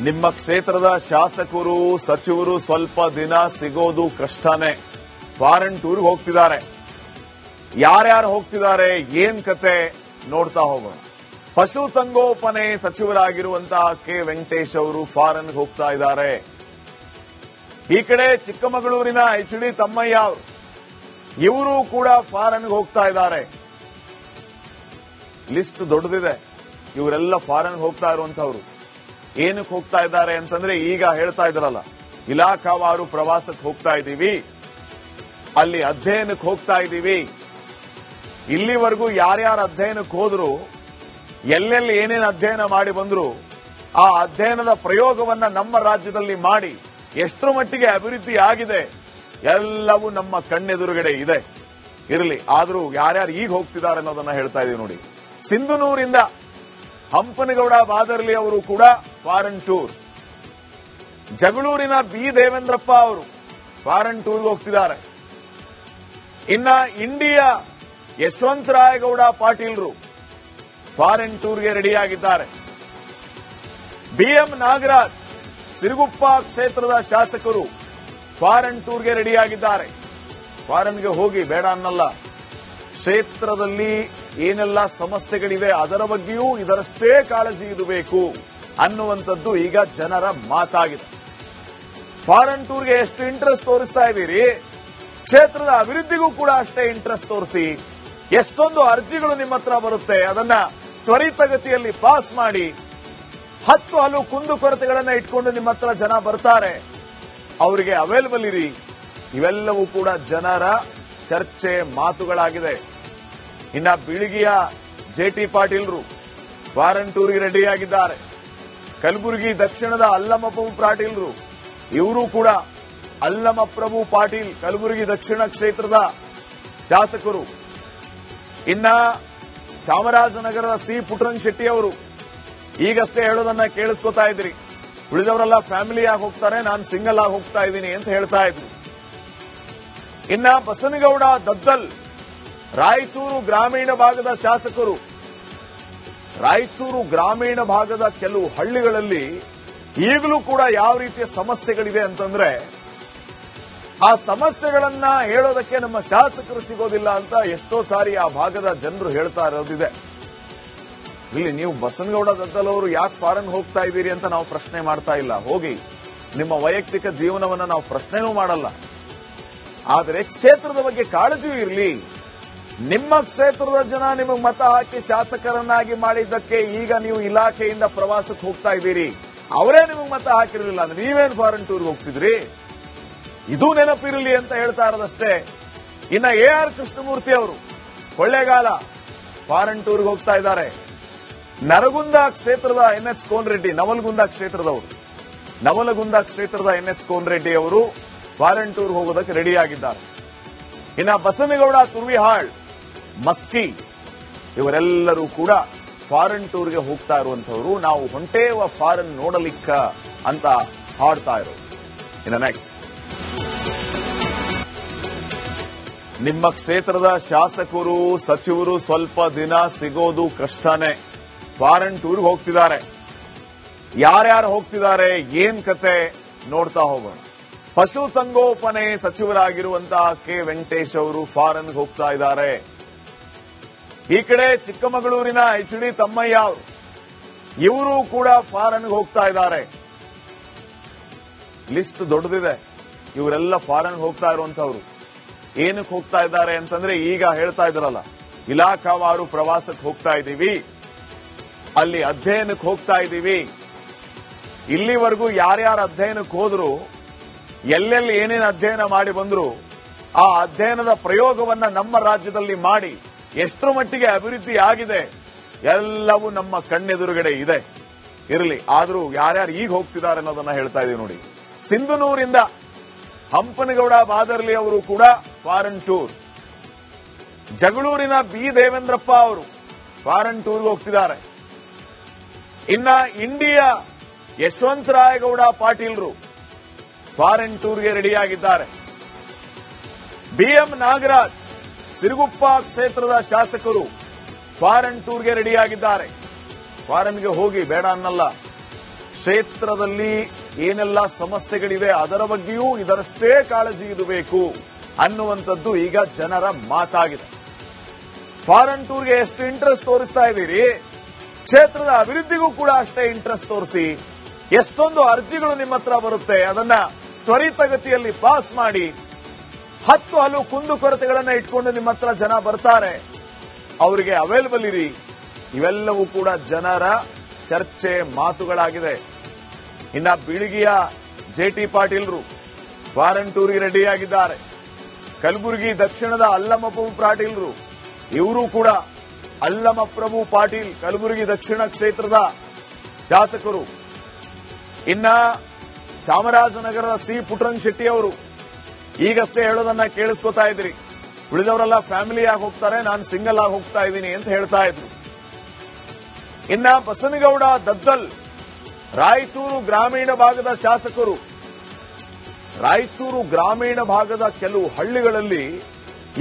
ನಿಮ್ಮ ಕ್ಷೇತ್ರದ ಶಾಸಕರು ಸಚಿವರು ಸ್ವಲ್ಪ ದಿನ ಸಿಗೋದು ಕಷ್ಟನೇ. ಫಾರಿನ್ ಟೂರ್ಗೆ ಹೋಗ್ತಿದ್ದಾರೆ. ಯಾರ್ಯಾರು ಹೋಗ್ತಿದ್ದಾರೆ, ಏನ್ ಕತೆ ನೋಡ್ತಾ ಹೋಗೋಣ. ಪಶುಸಂಗೋಪನೆ ಸಚಿವರಾಗಿರುವಂತಹ ಕೆ ವೆಂಕಟೇಶ್ ಅವರು ಫಾರಿನ್ಗೆ ಹೋಗ್ತಾ ಇದ್ದಾರೆ. ಈ ಕಡೆ ಚಿಕ್ಕಮಗಳೂರಿನ ಎಚ್ ಡಿ ತಮ್ಮಯ್ಯ ಅವರು, ಇವರು ಕೂಡ ಫಾರಿನ್ಗೆ ಹೋಗ್ತಾ ಇದ್ದಾರೆ. ಲಿಸ್ಟ್ ದೊಡ್ಡದಿದೆ. ಇವರೆಲ್ಲ ಫಾರಿನ್ಗೆ ಹೋಗ್ತಾ ಇರುವಂತವ್ರು. ಏನಕ್ಕೆ ಹೋಗ್ತಾ ಇದ್ದಾರೆ ಅಂತಂದ್ರೆ, ಈಗ ಹೇಳ್ತಾ ಇದ್ರಲ್ಲ, ಇಲಾಖಾವಾರು ಪ್ರವಾಸಕ್ಕೆ ಹೋಗ್ತಾ ಇದ್ದೀವಿ, ಅಲ್ಲಿ ಅಧ್ಯಯನಕ್ಕೆ ಹೋಗ್ತಾ ಇದ್ದೀವಿ. ಇಲ್ಲಿವರೆಗೂ ಯಾರ್ಯಾರು ಅಧ್ಯಯನಕ್ಕೆ ಹೋದ್ರು, ಎಲ್ಲೆಲ್ಲಿ ಏನೇನು ಅಧ್ಯಯನ ಮಾಡಿ ಬಂದ್ರು, ಆ ಅಧ್ಯಯನದ ಪ್ರಯೋಗವನ್ನ ನಮ್ಮ ರಾಜ್ಯದಲ್ಲಿ ಮಾಡಿ ಎಷ್ಟರ ಮಟ್ಟಿಗೆ ಅಭಿವೃದ್ಧಿ ಆಗಿದೆ ಎಲ್ಲವೂ ನಮ್ಮ ಕಣ್ಣೆದುರುಗಡೆ ಇದೆ. ಇರಲಿ, ಆದರೂ ಯಾರ್ಯಾರು ಈಗ ಹೋಗ್ತಿದ್ದಾರೆ ಅನ್ನೋದನ್ನ ಹೇಳ್ತಾ ಇದೀವಿ ನೋಡಿ. ಸಿಂಧನೂರಿಂದ ಹಂಪನಗೌಡ ಬಾದರ್ಲಿ ಅವರು ಕೂಡ ಫಾರಿನ್ ಟೂರ್. ಜಗಳೂರಿನ ಬಿ ದೇವೇಂದ್ರಪ್ಪ ಅವರು ಫಾರಿನ್ ಟೂರ್ಗೆ ಹೋಗ್ತಿದ್ದಾರೆ. ಇನ್ನ ಇಂಡಿಯಾ ಯಶವಂತರಾಯಗೌಡ ಪಾಟೀಲ್ರು ಫಾರಿನ್ ಟೂರ್ಗೆ ರೆಡಿಯಾಗಿದ್ದಾರೆ. ಬಿಎಂ ನಾಗರಾಜ್ ಸಿರುಗುಪ್ಪ ಕ್ಷೇತ್ರದ ಶಾಸಕರು ಫಾರಿನ್ ಟೂರ್ಗೆ ರೆಡಿಯಾಗಿದ್ದಾರೆ. ಫಾರಿನ್ಗೆ ಹೋಗಿ ಬೇಡ ಅನ್ನಲ್ಲ. ಕ್ಷೇತ್ರದಲ್ಲಿ ಏನೆಲ್ಲ ಸಮಸ್ಯೆಗಳಿದೆ ಅದರ ಬಗ್ಗೆಯೂ ಇದರಷ್ಟೇ ಕಾಳಜಿ ಇರಬೇಕು ಅನ್ನುವಂಥದ್ದು ಈಗ ಜನರ ಮಾತಾಗಿದೆ. ಫಾರಿನ್ ಟೂರ್ಗೆ ಎಷ್ಟು ಇಂಟ್ರೆಸ್ಟ್ ತೋರಿಸ್ತಾ ಇದ್ದೀರಿ, ಕ್ಷೇತ್ರದ ಅಭಿವೃದ್ಧಿಗೂ ಕೂಡ ಅಷ್ಟೇ ಇಂಟ್ರೆಸ್ಟ್ ತೋರಿಸಿ. ಎಷ್ಟೊಂದು ಅರ್ಜಿಗಳು ನಿಮ್ಮ ಹತ್ರ ಬರುತ್ತೆ, ಅದನ್ನ ತ್ವರಿತಗತಿಯಲ್ಲಿ ಪಾಸ್ ಮಾಡಿ. 10 ಹಲವು ಕುಂದುಕೊರತೆಗಳನ್ನ ಇಟ್ಕೊಂಡು ನಿಮ್ಮ ಹತ್ರ ಜನ ಬರ್ತಾರೆ, ಅವರಿಗೆ ಅವೈಲಬಲ್ ಇರಿ. ಇವೆಲ್ಲವೂ ಕೂಡ ಜನರ ಚರ್ಚೆ ಮಾತುಗಳಾಗಿದೆ. ಇನ್ನ ಬೀಳಿಗೆಯ ಜೆಟಿ ಪಾಟೀಲ್ರು ಫಾರಿನ್ ಟೂರ್ಗೆ ರೆಡಿಯಾಗಿದ್ದಾರೆ. ಕಲಬುರಗಿ ದಕ್ಷಿಣದ ಅಲ್ಲಮಪ್ರಭು ಪಾಟೀಲ್ರು, ಇವರು ಕೂಡ ಅಲ್ಲಮಪ್ರಭು ಪಾಟೀಲ್ ಕಲಬುರಗಿ ದಕ್ಷಿಣ ಕ್ಷೇತ್ರದ ಶಾಸಕರು. ಇನ್ನ ಚಾಮರಾಜನಗರದ ಸಿ ಪುಟ್ಟರಂಗ ಶೆಟ್ಟಿ ಅವರು ಈಗಷ್ಟೇ ಹೇಳೋದನ್ನ ಕೇಳಿಸ್ಕೊತಾ ಇದ್ರಿ. ಉಳಿದವರೆಲ್ಲ ಫ್ಯಾಮಿಲಿ ಆಗಿ ಹೋಗ್ತಾರೆ, ನಾನು ಸಿಂಗಲ್ ಆಗಿ ಹೋಗ್ತಾ ಇದ್ದೀನಿ ಅಂತ ಹೇಳ್ತಾ ಇದ್ರು. ಇನ್ನ ಬಸನಗೌಡ ದದ್ದಲ್ ರಾಯಚೂರು ಗ್ರಾಮೀಣ ಭಾಗದ ಶಾಸಕರು. ರಾಯಚೂರು ಗ್ರಾಮೀಣ ಭಾಗದ ಕೆಲವು ಹಳ್ಳಿಗಳಲ್ಲಿ ಈಗಲೂ ಕೂಡ ಯಾವ ರೀತಿಯ ಸಮಸ್ಯೆಗಳಿದೆ ಅಂತಂದ್ರೆ, ಆ ಸಮಸ್ಯೆಗಳನ್ನ ಹೇಳೋದಕ್ಕೆ ನಮ್ಮ ಶಾಸಕರು ಸಿಗೋದಿಲ್ಲ ಅಂತ ಎಷ್ಟೋ ಸಾರಿ ಆ ಭಾಗದ ಜನರು ಹೇಳ್ತಾ ಇರೋದಿದೆ. ಇಲ್ಲಿ ನೀವು ಬಸನಗೌಡ ದದ್ದಲ್ ಅವರು ಯಾಕೆ ಫಾರಿನ್ ಹೋಗ್ತಾ ಇದ್ದೀರಿ ಅಂತ ನಾವು ಪ್ರಶ್ನೆ ಮಾಡ್ತಾ ಇಲ್ಲ. ಹೋಗಿ, ನಿಮ್ಮ ವೈಯಕ್ತಿಕ ಜೀವನವನ್ನ ನಾವು ಪ್ರಶ್ನೆನೂ ಮಾಡಲ್ಲ. ಆದರೆ ಕ್ಷೇತ್ರದ ಬಗ್ಗೆ ಕಾಳಜಿ ಇರಲಿ. ನಿಮ್ಮ ಕ್ಷೇತ್ರದ ಜನ ನಿಮಗೆ ಮತ ಹಾಕಿ ಶಾಸಕರನ್ನಾಗಿ ಮಾಡಿದ್ದಕ್ಕೆ ಈಗ ನೀವು ಇಲಾಖೆಯಿಂದ ಪ್ರವಾಸಕ್ಕೆ ಹೋಗ್ತಾ ಇದ್ದೀರಿ. ಅವರೇ ನಿಮಗೆ ಮತ ಹಾಕಿರಲಿಲ್ಲ ಅಂದ್ರೆ ನೀವೇನು ಫಾರಿನ್ ಟೂರ್ಗೆ ಹೋಗ್ತಿದ್ರಿ? ಇದು ನೆನಪಿರಲಿ ಅಂತ ಹೇಳ್ತಾ ಇರೋದಷ್ಟೇ. ಇನ್ನ AR ಕೃಷ್ಣಮೂರ್ತಿ ಅವರು ಕೊಳ್ಳೇಗಾಲ ಫಾರಿನ್ ಟೂರ್ಗೆ ಹೋಗ್ತಾ ಇದ್ದಾರೆ. ನರಗುಂದ ಕ್ಷೇತ್ರದ NH ಕೋನರೆಡ್ಡಿ, ನವಲಗುಂದ ಕ್ಷೇತ್ರದ NH ಕೋನರೆಡ್ಡಿ ಅವರು ಫಾರಿನ್ ಟೂರ್ ಹೋಗೋದಕ್ಕೆ ರೆಡಿಯಾಗಿದ್ದಾರೆ. ಇನ್ನ ಬಸನಗೌಡ ತುರ್ವಿಹಾಳ್, ಮಸ್ಕಿ, ಇವರೆಲ್ಲರೂ ಕೂಡ ಫಾರಿನ್ ಟೂರ್ಗೆ ಹೋಗ್ತಾ ಇರುವಂತವರು. ನಾವು ಹೊಂಟೇವ ಫಾರಿನ್ ನೋಡಲಿಕ್ಕ ಅಂತ ಹಾಡ್ತಾ ಇರೋದು. ಇನ್ನ ನೆಕ್ಸ್ಟ್, ನಿಮ್ಮ ಕ್ಷೇತ್ರದ ಶಾಸಕರು ಸಚಿವರು ಸ್ವಲ್ಪ ದಿನ ಸಿಗೋದು ಕಷ್ಟನೇ. ಫಾರಿನ್ ಟೂರ್ಗೆ ಹೋಗ್ತಿದ್ದಾರೆ. ಯಾರ್ಯಾರು ಹೋಗ್ತಿದ್ದಾರೆ, ಏನ್ ಕತೆ ನೋಡ್ತಾ ಹೋಗೋಣ. ಪಶುಸಂಗೋಪನೆ ಸಚಿವರಾಗಿರುವಂತಹ ಕೆ ವೆಂಕಟೇಶ್ ಅವರು ಫಾರಿನ್ಗೆ ಹೋಗ್ತಾ ಇದ್ದಾರೆ. ಈ ಕಡೆ ಚಿಕ್ಕಮಗಳೂರಿನ ಎಚ್ ಡಿ ತಮ್ಮಯ್ಯ ಅವರು, ಇವರು ಕೂಡ ಫಾರಿನ್ಗೆ ಹೋಗ್ತಾ ಇದ್ದಾರೆ. ಲಿಸ್ಟ್ ದೊಡ್ಡದಿದೆ. ಇವರೆಲ್ಲ ಫಾರಿನ್ಗೆ ಹೋಗ್ತಾ ಇರುವಂತವ್ರು. ಏನಕ್ಕೆ ಹೋಗ್ತಾ ಇದ್ದಾರೆ ಅಂತಂದ್ರೆ, ಈಗ ಹೇಳ್ತಾ ಇದ್ರಲ್ಲ, ಇಲಾಖಾವಾರು ಪ್ರವಾಸಕ್ಕೆ ಹೋಗ್ತಾ ಇದ್ದೀವಿ, ಅಲ್ಲಿ ಅಧ್ಯಯನಕ್ಕೆ ಹೋಗ್ತಾ ಇದ್ದೀವಿ. ಇಲ್ಲಿವರೆಗೂ ಯಾರ್ಯಾರು ಅಧ್ಯಯನಕ್ಕೆ ಹೋದ್ರು, ಎಲ್ಲೆಲ್ಲಿ ಏನೇನು ಅಧ್ಯಯನ ಮಾಡಿ ಬಂದ್ರು, ಆ ಅಧ್ಯಯನದ ಪ್ರಯೋಗವನ್ನ ನಮ್ಮ ರಾಜ್ಯದಲ್ಲಿ ಮಾಡಿ ಎಷ್ಟರ ಮಟ್ಟಿಗೆ ಅಭಿವೃದ್ಧಿ ಆಗಿದೆ ಎಲ್ಲವೂ ನಮ್ಮ ಕಣ್ಣೆದುರುಗಡೆ ಇದೆ. ಇರಲಿ, ಆದರೂ ಯಾರ್ಯಾರು ಈಗ ಹೋಗ್ತಿದ್ದಾರೆ ಅನ್ನೋದನ್ನ ಹೇಳ್ತಾ ಇದೀವಿ ನೋಡಿ. ಸಿಂಧನೂರಿಂದ ಹಂಪನಗೌಡ ಬಾದರ್ಲಿ ಅವರು ಕೂಡ ಫಾರಿನ್ ಟೂರ್. ಜಗಳೂರಿನ ಬಿ ದೇವೇಂದ್ರಪ್ಪ ಅವರು ಫಾರಿನ್ ಟೂರ್ಗೆ ಹೋಗ್ತಿದ್ದಾರೆ. ಇನ್ನ ಇಂಡಿಯಾ ಯಶವಂತರಾಯಗೌಡ ಪಾಟೀಲ್ರು ಫಾರಿನ್ ಟೂರ್ಗೆ ರೆಡಿಯಾಗಿದ್ದಾರೆ. ಬಿಎಂ ನಾಗರಾಜ್ ಸಿರುಗುಪ್ಪ ಕ್ಷೇತ್ರದ ಶಾಸಕರು ಫಾರಿನ್ ಟೂರ್ಗೆ ರೆಡಿಯಾಗಿದ್ದಾರೆ. ಫಾರಿನ್ಗೆ ಹೋಗಿ ಬೇಡ ಅನ್ನಲ್ಲ. ಕ್ಷೇತ್ರದಲ್ಲಿ ಏನೆಲ್ಲ ಸಮಸ್ಯೆಗಳಿದೆ ಅದರ ಬಗ್ಗೆಯೂ ಇದರಷ್ಟೇ ಕಾಳಜಿ ಇರಬೇಕು ಅನ್ನುವಂಥದ್ದು ಈಗ ಜನರ ಮಾತಾಗಿದೆ. ಫಾರೆನ್ ಟೂರ್ಗೆ ಎಷ್ಟು ಇಂಟ್ರೆಸ್ಟ್ ತೋರಿಸ್ತಾ ಇದ್ದೀರಿ, ಕ್ಷೇತ್ರದ ಅಭಿವೃದ್ಧಿಗೂ ಕೂಡ ಅಷ್ಟೇ ಇಂಟ್ರೆಸ್ಟ್ ತೋರಿಸಿ. ಎಷ್ಟೊಂದು ಅರ್ಜಿಗಳು ನಿಮ್ಮ ಹತ್ರ ಬರುತ್ತೆ, ಅದನ್ನ ತ್ವರಿತಗತಿಯಲ್ಲಿ ಪಾಸ್ ಮಾಡಿ. 10 ಹಲವು ಕುಂದುಕೊರತೆಗಳನ್ನ ಇಟ್ಕೊಂಡು ನಿಮ್ಮ ಹತ್ರ ಜನ ಬರ್ತಾರೆ, ಅವರಿಗೆ ಅವೈಲಬಲ್ ಇರಿ. ಇವೆಲ್ಲವೂ ಕೂಡ ಜನರ ಚರ್ಚೆ ಮಾತುಗಳಾಗಿದೆ. ಇನ್ನ ಬೀಳಿಗೆಯ ಜೆಟಿ ಪಾಟೀಲ್ರು ಫಾರೆನ್ ಟೂರ್ಗೆ ರೆಡಿಯಾಗಿದ್ದಾರೆ. ಕಲಬುರಗಿ ದಕ್ಷಿಣದ ಅಲ್ಲಮಪ್ರಭು ಪಾಟೀಲ್ರು, ಇವರು ಕೂಡ ಅಲ್ಲಮಪ್ರಭು ಪಾಟೀಲ್ ಕಲಬುರಗಿ ದಕ್ಷಿಣ ಕ್ಷೇತ್ರದ ಶಾಸಕರು. ಇನ್ನ ಚಾಮರಾಜನಗರದ ಸಿ ಪುಟ್ಟರಂಗ ಶೆಟ್ಟಿ ಅವರು ಈಗಷ್ಟೇ ಹೇಳೋದನ್ನ ಕೇಳಿಸ್ಕೊತಾ ಇದ್ರಿ. ಉಳಿದವರೆಲ್ಲ ಫ್ಯಾಮಿಲಿ ಆಗಿ ಹೋಗ್ತಾರೆ, ನಾನು ಸಿಂಗಲ್ ಆಗಿ ಹೋಗ್ತಾ ಇದ್ದೀನಿ ಅಂತ ಹೇಳ್ತಾ ಇದ್ರು. ಇನ್ನ ಬಸನಗೌಡ ದದ್ದಲ್ ರಾಯಚೂರು ಗ್ರಾಮೀಣ ಭಾಗದ ಶಾಸಕರು. ರಾಯಚೂರು ಗ್ರಾಮೀಣ ಭಾಗದ ಕೆಲವು ಹಳ್ಳಿಗಳಲ್ಲಿ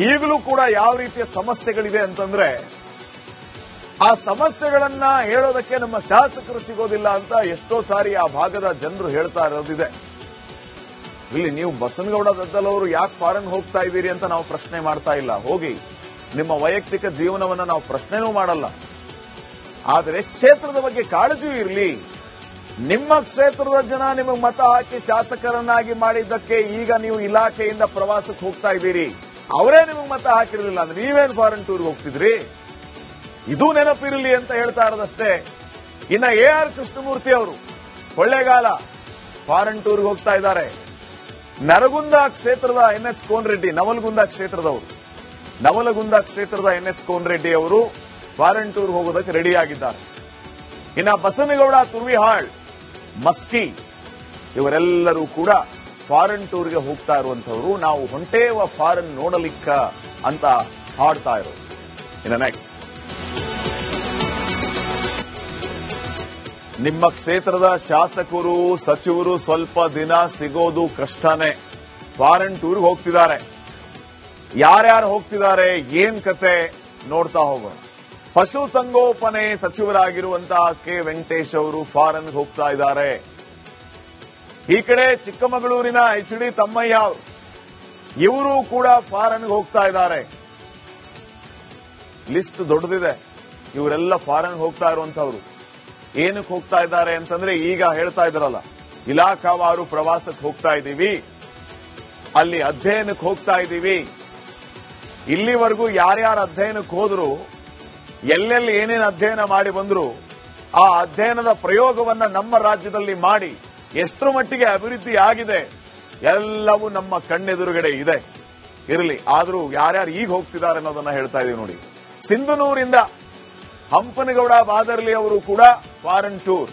ಈಗಲೂ ಕೂಡ ಯಾವ ರೀತಿಯ ಸಮಸ್ಯೆಗಳಿದೆ ಅಂತಂದ್ರೆ ಆ ಸಮಸ್ಯೆಗಳನ್ನ ಹೇಳೋದಕ್ಕೆ ನಮ್ಮ ಶಾಸಕರು ಸಿಗೋದಿಲ್ಲ ಅಂತ ಎಷ್ಟೋ ಸಾರಿ ಆ ಭಾಗದ ಜನರು ಹೇಳ್ತಾ ಇರೋದಿದೆ. ಇಲ್ಲಿ ನೀವು ಬಸನಗೌಡ ದದ್ದಲ್ ಅವರು ಯಾಕೆ ಫಾರೆನ್ ಹೋಗ್ತಾ ಇದ್ದೀರಿ ಅಂತ ನಾವು ಪ್ರಶ್ನೆ ಮಾಡ್ತಾ ಇಲ್ಲ. ಹೋಗಿ, ನಿಮ್ಮ ವೈಯಕ್ತಿಕ ಜೀವನವನ್ನ ನಾವು ಪ್ರಶ್ನೆನೂ ಮಾಡಲ್ಲ. ಆದರೆ ಕ್ಷೇತ್ರದ ಬಗ್ಗೆ ಕಾಳಜಿ ಇರಲಿ. ನಿಮ್ಮ ಕ್ಷೇತ್ರದ ಜನ ನಿಮಗೆ ಮತ ಹಾಕಿ ಶಾಸಕರನ್ನಾಗಿ ಮಾಡಿದ್ದಕ್ಕೆ ಈಗ ನೀವು ಇಲಾಖೆಯಿಂದ ಪ್ರವಾಸಕ್ಕೆ ಹೋಗ್ತಾ ಇದ್ದೀರಿ. ಅವರೇ ನಿಮಗೆ ಮತ ಹಾಕಿರಲಿಲ್ಲ ಅಂದ್ರೆ ನೀವೇನು ಫಾರೆನ್ ಟೂರ್ಗೆ ಹೋಗ್ತಿದ್ರಿ? ಇದು ನೆನಪಿರಲಿ ಅಂತ ಹೇಳ್ತಾ ಇರೋದಷ್ಟೇ. ಇನ್ನ AR ಕೃಷ್ಣಮೂರ್ತಿ ಅವರು ಕೊಳ್ಳೇಗಾಲ ಫಾರೆನ್ ಟೂರ್ಗೆ ಹೋಗ್ತಾ ಇದ್ದಾರೆ. ನರಗುಂದ ಕ್ಷೇತ್ರದ NH ಕೋನರೆಡ್ಡಿ, ನವಲಗುಂದ ಕ್ಷೇತ್ರದ NH ಕೋನರೆಡ್ಡಿ ಅವರು ಫಾರೆನ್ ಟೂರ್ ಹೋಗೋದಕ್ಕೆ ರೆಡಿಯಾಗಿದ್ದಾರೆ. ಇನ್ನ ಬಸನಗೌಡ ತುರ್ವಿಹಾಳ್, ಮಸ್ಕಿ ಇವರೆಲ್ಲರೂ ಕೂಡ ಫಾರೆನ್ ಟೂರ್ಗೆ ಹೋಗ್ತಾ ಇರುವಂತವರು. ನಾವು ಹೊಂಟೇವ ಫಾರೆನ್ ನೋಡಲಿಕ್ಕ ಅಂತ ಹಾಡ್ತಾ ಇರೋದು. ಇನ್ನ ನೆಕ್ಸ್ಟ್, ನಿಮ್ಮ ಕ್ಷೇತ್ರದ ಶಾಸಕರು ಸಚಿವರು ಸ್ವಲ್ಪ ದಿನ ಸಿಗೋದು ಕಷ್ಟನೇ. ಫಾರೆನ್ ಟೂರ್ಗೆ ಹೋಗ್ತಿದ್ದಾರೆ. ಯಾರ್ಯಾರು ಹೋಗ್ತಿದ್ದಾರೆ, ಏನ್ ಕತೆ ನೋಡ್ತಾ ಹೋಗೋಣ. ಪಶುಸಂಗೋಪನೆ ಸಚಿವರಾಗಿರುವಂತಹ ಕೆ ವೆಂಕಟೇಶ್ ಅವರು ಫಾರೆನ್ಗೆ ಹೋಗ್ತಾ ಇದ್ದಾರೆ. ಈ ಕಡೆ ಚಿಕ್ಕಮಗಳೂರಿನ HD ತಮ್ಮಯ್ಯ ಅವರು, ಇವರು ಕೂಡ ಫಾರೆನ್ಗೆ ಹೋಗ್ತಾ ಇದ್ದಾರೆ. ಲಿಸ್ಟ್ ದೊಡ್ಡದಿದೆ. ಇವರೆಲ್ಲ ಫಾರೆನ್ಗೆ ಹೋಗ್ತಾ ಇರುವಂತವ್ರು. ಏನಕ್ಕೆ ಹೋಗ್ತಾ ಇದ್ದಾರೆ ಅಂತಂದ್ರೆ, ಈಗ ಹೇಳ್ತಾ ಇದ್ರಲ್ಲ, ಇಲಾಖಾವಾರು ಪ್ರವಾಸಕ್ಕೆ ಹೋಗ್ತಾ ಇದ್ದೀವಿ, ಅಲ್ಲಿ ಅಧ್ಯಯನಕ್ಕೆ ಹೋಗ್ತಾ ಇದ್ದೀವಿ. ಇಲ್ಲಿವರೆಗೂ ಯಾರ್ಯಾರು ಅಧ್ಯಯನಕ್ಕೆ ಹೋದ್ರು, ಎಲ್ಲೆಲ್ಲಿ ಏನೇನು ಅಧ್ಯಯನ ಮಾಡಿ ಬಂದ್ರು, ಆ ಅಧ್ಯಯನದ ಪ್ರಯೋಗವನ್ನ ನಮ್ಮ ರಾಜ್ಯದಲ್ಲಿ ಮಾಡಿ ಎಷ್ಟರ ಮಟ್ಟಿಗೆ ಅಭಿವೃದ್ಧಿ ಆಗಿದೆ ಎಲ್ಲವೂ ನಮ್ಮ ಕಣ್ಣೆದುರುಗಡೆ ಇದೆ. ಇರಲಿ, ಆದರೂ ಯಾರ್ಯಾರು ಈಗ ಹೋಗ್ತಿದ್ದಾರೆ ಅನ್ನೋದನ್ನ ಹೇಳ್ತಾ ಇದೀವಿ ನೋಡಿ. ಸಿಂಧನೂರಿಂದ ಹಂಪನಗೌಡ ಬಾದರ್ಲಿ ಅವರು ಕೂಡ ಫಾರೆನ್ ಟೂರ್.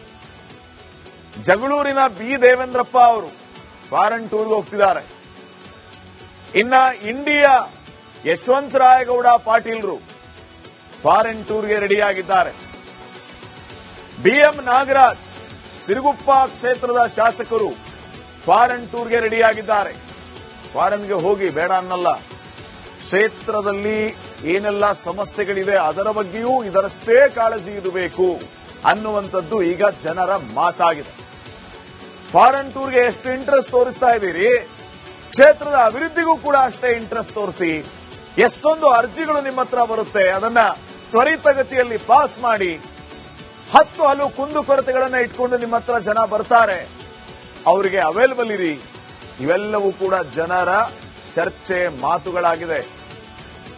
ಜಗಳೂರಿನ ಬಿ ದೇವೇಂದ್ರಪ್ಪ ಅವರು ಫಾರೆನ್ ಟೂರ್ಗೆ ಹೋಗ್ತಿದ್ದಾರೆ. ಇನ್ನ ಇಂಡಿಯಾ ಯಶವಂತರಾಯಗೌಡ ಪಾಟೀಲ್ರು ಫಾರೆನ್ ಟೂರ್ಗೆ ರೆಡಿಯಾಗಿದ್ದಾರೆ. BM ನಾಗರಾಜ್ ಸಿರುಗುಪ್ಪ ಕ್ಷೇತ್ರದ ಶಾಸಕರು ಫಾರೆನ್ ಟೂರ್ಗೆ ರೆಡಿಯಾಗಿದ್ದಾರೆ. ಫಾರೆನ್ಗೆ ಹೋಗಿ, ಬೇಡ ಅನ್ನಲ್ಲ. ಕ್ಷೇತ್ರದಲ್ಲಿ ಏನೆಲ್ಲ ಸಮಸ್ಯೆಗಳಿದೆ ಅದರ ಬಗ್ಗೆಯೂ ಇದರಷ್ಟೇ ಕಾಳಜಿ ಇರಬೇಕು ಅನ್ನುವಂಥದ್ದು ಈಗ ಜನರ ಮಾತಾಗಿದೆ. ಫಾರೆನ್ ಟೂರ್ಗೆ ಎಷ್ಟು ಇಂಟ್ರೆಸ್ಟ್ ತೋರಿಸ್ತಾ ಇದ್ದೀರಿ, ಕ್ಷೇತ್ರದ ಅಭಿವೃದ್ಧಿಗೂ ಕೂಡ ಅಷ್ಟೇ ಇಂಟ್ರೆಸ್ಟ್ ತೋರಿಸಿ. ಎಷ್ಟೊಂದು ಅರ್ಜಿಗಳು ನಿಮ್ಮ ಹತ್ರ ಬರುತ್ತೆ, ಅದನ್ನ ತ್ವರಿತಗತಿಯಲ್ಲಿ ಪಾಸ್ ಮಾಡಿ. 10 ಹಲವು ಕುಂದುಕೊರತೆಗಳನ್ನ ಇಟ್ಕೊಂಡು ನಿಮ್ಮ ಹತ್ರ ಜನ ಬರ್ತಾರೆ, ಅವರಿಗೆ ಅವೈಲಬಲ್ ಇರಿ. ಇವೆಲ್ಲವೂ ಕೂಡ ಜನರ ಚರ್ಚೆ ಮಾತುಗಳಾಗಿದೆ.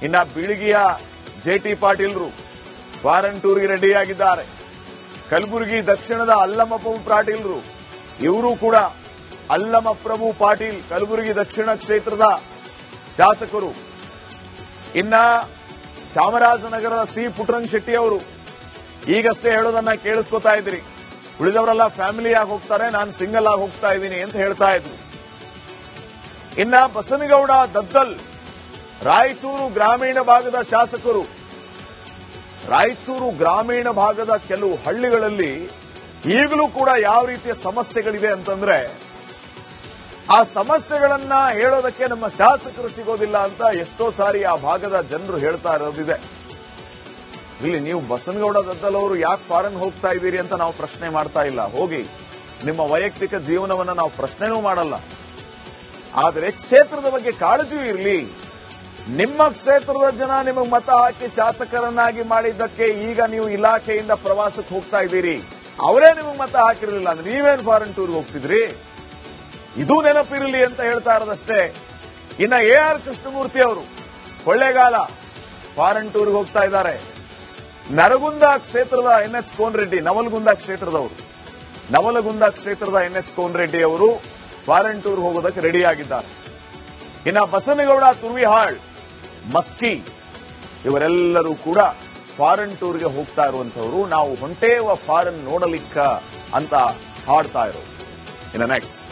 ಇನ್ನ ಬೀಳಿಗೆಯ ಜೆಟಿ ಪಾಟೀಲ್ರು ಫಾರೆನ್ ಟೂರ್ಗೆ ರೆಡಿಯಾಗಿದ್ದಾರೆ. ಕಲಬುರಗಿ ದಕ್ಷಿಣದ ಅಲ್ಲಮಪ್ರಭು ಪಾಟೀಲ್ರು, ಇವರು ಕೂಡ ಅಲ್ಲಮಪ್ರಭು ಪಾಟೀಲ್ ಕಲಬುರಗಿ ದಕ್ಷಿಣ ಕ್ಷೇತ್ರದ ಶಾಸಕರು. ಇನ್ನ ಚಾಮರಾಜನಗರದ ಸಿ ಪುಟ್ಟರಂಗ ಶೆಟ್ಟಿ ಅವರು ಈಗಷ್ಟೇ ಹೇಳೋದನ್ನ ಕೇಳಿಸ್ಕೊತಾ ಇದ್ರಿ. ಉಳಿದವರೆಲ್ಲ ಫ್ಯಾಮಿಲಿ ಆಗಿ ಹೋಗ್ತಾರೆ, ನಾನು ಸಿಂಗಲ್ ಆಗಿ ಹೋಗ್ತಾ ಇದ್ದೀನಿ ಅಂತ ಹೇಳ್ತಾ ಇದ್ರು. ಇನ್ನ ಬಸನಗೌಡ ದದ್ದಲ್ ರಾಯಚೂರು ಗ್ರಾಮೀಣ ಭಾಗದ ಶಾಸಕರು. ರಾಯಚೂರು ಗ್ರಾಮೀಣ ಭಾಗದ ಕೆಲವು ಹಳ್ಳಿಗಳಲ್ಲಿ ಈಗಲೂ ಕೂಡ ಯಾವ ರೀತಿಯ ಸಮಸ್ಯೆಗಳಿದೆ ಅಂತಂದ್ರೆ ಆ ಸಮಸ್ಯೆಗಳನ್ನ ಹೇಳೋದಕ್ಕೆ ನಮ್ಮ ಶಾಸಕರು ಸಿಗೋದಿಲ್ಲ ಅಂತ ಎಷ್ಟೋ ಸಾರಿ ಆ ಭಾಗದ ಜನರು ಹೇಳ್ತಾ ಇರೋದಿದೆ. ಇಲ್ಲಿ ನೀವು ಬಸನಗೌಡ ದದ್ದಲ್ ಅವರು ಯಾಕೆ ಫಾರೆನ್ ಹೋಗ್ತಾ ಇದ್ದೀರಿ ಅಂತ ನಾವು ಪ್ರಶ್ನೆ ಮಾಡ್ತಾ ಇಲ್ಲ. ಹೋಗಿ, ನಿಮ್ಮ ವೈಯಕ್ತಿಕ ಜೀವನವನ್ನ ನಾವು ಪ್ರಶ್ನೆನೂ ಮಾಡಲ್ಲ. ಆದರೆ ಕ್ಷೇತ್ರದ ಬಗ್ಗೆ ಕಾಳಜಿಯೂ ಇರಲಿ. ನಿಮ್ಮ ಕ್ಷೇತ್ರದ ಜನ ನಿಮಗೆ ಮತ ಹಾಕಿ ಶಾಸಕರನ್ನಾಗಿ ಮಾಡಿದ್ದಕ್ಕೆ ಈಗ ನೀವು ಇಲಾಖೆಯಿಂದ ಪ್ರವಾಸಕ್ಕೆ ಹೋಗ್ತಾ ಇದ್ದೀರಿ. ಅವರೇ ನಿಮಗೆ ಮತ ಹಾಕಿರಲಿಲ್ಲ ಅಂದ್ರೆ ನೀವೇನು ಫಾರಿನ್ ಟೂರ್ಗೆ ಹೋಗ್ತಿದ್ರಿ? ಇದು ನೆನಪಿರಲಿ ಅಂತ ಹೇಳ್ತಾ ಇರೋದಷ್ಟೇ. ಇನ್ನ AR ಕೃಷ್ಣಮೂರ್ತಿ ಅವರು ಕೊಳ್ಳೇಗಾಲ ಫಾರಿನ್ ಟೂರ್ಗೆ ಹೋಗ್ತಾ ಇದ್ದಾರೆ. ನರಗುಂದ ಕ್ಷೇತ್ರದ NH ಕೋನರೆಡ್ಡಿ, ನವಲಗುಂದ ಕ್ಷೇತ್ರದ NH ಕೋನರೆಡ್ಡಿ ಅವರು ಫಾರಿನ್ ಟೂರ್ ಹೋಗೋದಕ್ಕೆ ರೆಡಿಯಾಗಿದ್ದಾರೆ. ಇನ್ನ ಬಸನಗೌಡ ತುರ್ವಿಹಾಳ್, ಮಸ್ಕಿ ಇವರೆಲ್ಲರೂ ಕೂಡ ಫಾರಿನ್ ಟೂರ್ಗೆ ಹೋಗ್ತಾ ಇರುವಂತವರು. ನಾವು ಹೊಂಟೇವ ಫಾರಿನ್ ನೋಡಲಿಕ್ಕ ಅಂತ ಹಾಡ್ತಾ ಇರೋದು. ಇನ್ನ ನೆಕ್ಸ್ಟ್